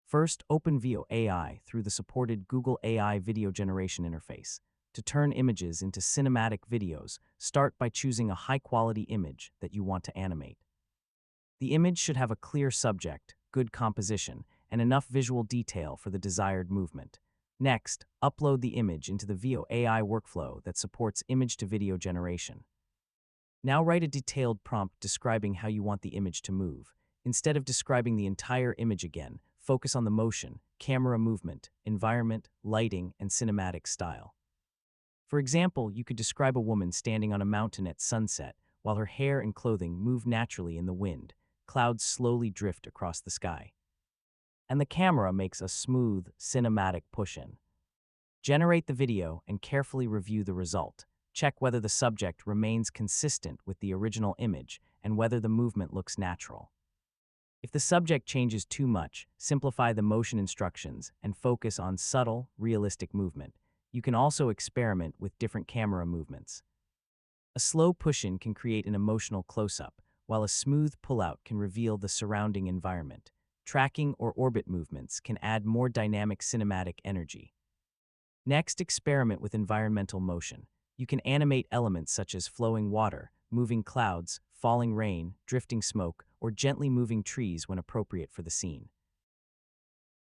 First, open Veo AI through the supported Google AI video generation interface. To turn images into cinematic videos, start by choosing a high-quality image that you want to animate. The image should have a clear subject, good composition, and enough visual detail for the desired movement. Next, upload the image into the Veo AI workflow that supports image-to-video generation. Now write a detailed prompt describing how you want the image to move. Instead of describing the entire image again, focus on the motion, camera movement, environment, lighting, and cinematic style. For example, you could describe a woman standing on a mountain at sunset while her hair and clothing move naturally in the wind. Clouds slowly drift across the sky. And the camera makes a smooth, cinematic push-in. Generate the video and carefully review the result. Check whether the subject remains consistent with the original image and whether the movement looks natural. If the subject changes too much, simplify the motion instructions and focus on subtle, realistic movement. You can also experiment with different camera movements. A slow push-in can create an emotional close-up, while a smooth pull-out can reveal the surrounding environment. Tracking or orbit movements can add more dynamic cinematic energy. Next, experiment with environmental motion. You can animate elements such as flowing water, moving clouds, falling rain, drifting smoke, or gently moving trees when appropriate for the scene.